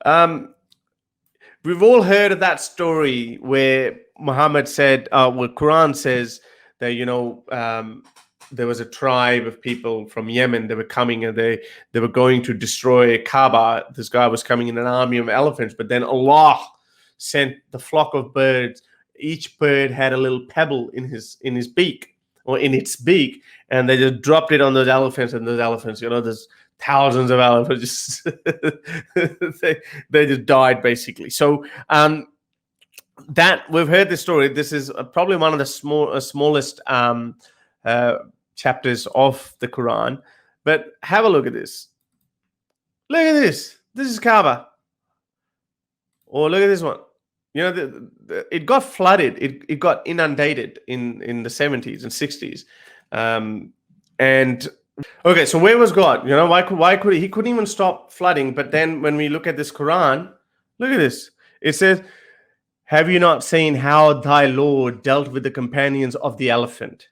Um, we've all heard of that story where Muhammad said, well, Quran says that there was a tribe of people from Yemen. They were coming and they were going to destroy Kaaba. This guy was coming in an army of elephants, but then Allah sent the flock of birds. Each bird had a little pebble in his beak or in its beak, and they just dropped it on those elephants. And those elephants, there's thousands of elephants, just they just died basically. So that we've heard this story. This is probably one of the smallest uh, chapters of the Quran. But have a look at this. Look at this. This is Kaaba. Or look at this one. It got flooded. It got inundated in the 70s and 60s. And okay, so where was God? Why could he couldn't even stop flooding? But then when we look at this Quran, look at this. It says, "Have you not seen how thy Lord dealt with the companions of the elephant?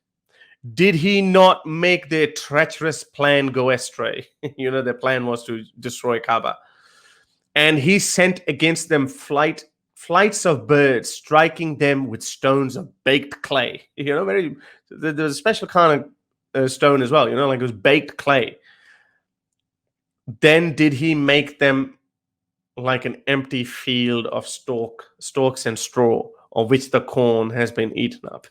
Did he not make their treacherous plan go astray?" Their plan was to destroy Kaaba. "And he sent against them flights of birds, striking them with stones of baked clay." There's a special kind of stone as well, like it was baked clay. "Then did he make them like an empty field of stalks and straw, of which the corn has been eaten up."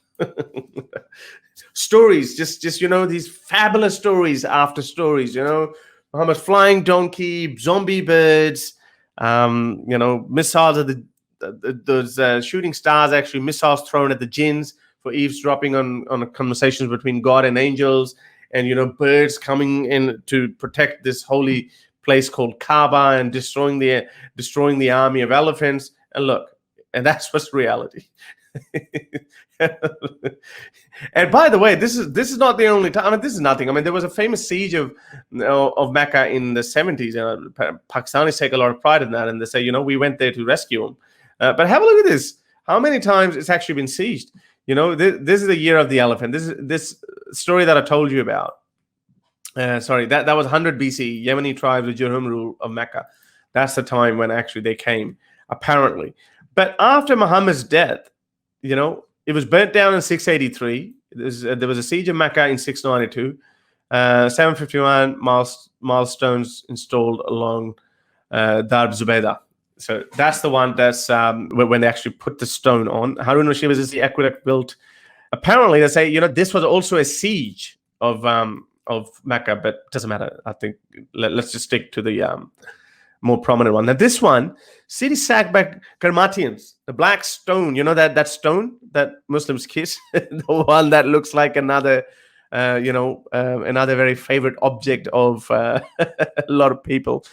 Stories, just these fabulous stories after stories. Muhammad's flying donkey, zombie birds, missiles at those shooting stars, actually missiles thrown at the jinns for eavesdropping on conversations between God and angels, and birds coming in to protect this holy place called Kaaba and destroying the army of elephants. And look, and that's what's reality. And by the way, this is not the only time. This is nothing. There was a famous siege of Mecca in the 70s. Pakistanis take a lot of pride in that, and they say, we went there to rescue them. But have a look at this. How many times it's actually been sieged? This is the year of the elephant. This story that I told you about. Sorry, that was 100 BC. Yemeni tribes of Jurhum rule of Mecca. That's the time when actually they came, apparently. But after Muhammad's death, it was burnt down in 683. There was a siege of Mecca in 692. 751 milestones installed along Darb Zubaydah. So that's the one that's when they actually put the stone on. Harun al-Rashid is the aqueduct built. Apparently, they say this was also a siege of Mecca, but it doesn't matter. I think let's just stick to the more prominent one. Now, this one, city sacked by Karmatians, the black stone. That stone that Muslims kiss, the one that looks like another very favorite object of a lot of people.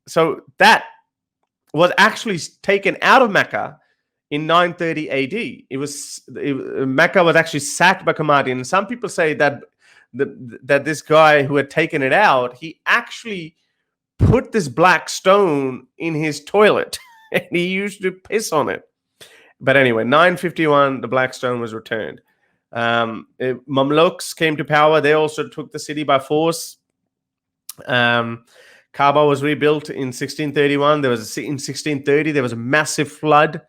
So that was actually taken out of Mecca in 930 AD. Mecca was actually sacked by Karmatians. Some people say that this guy who had taken it out, he actually put this black stone in his toilet and he used to piss on it. But anyway, 951, the black stone was returned. Mamluks came to power. They also took the city by force. Kaaba was rebuilt in 1631. In 1630, there was a massive flood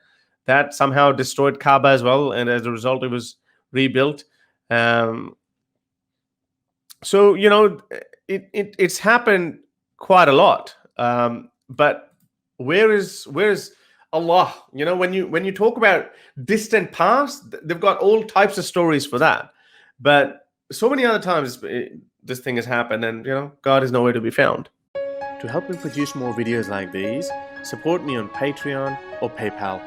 that somehow destroyed Kaaba as well. And as a result, it was rebuilt. So, it's happened quite a lot. But where is Allah? When you talk about distant past, they've got all types of stories for that. But so many other times this thing has happened, and God is nowhere to be found. To help me produce more videos like these, support me on Patreon or PayPal.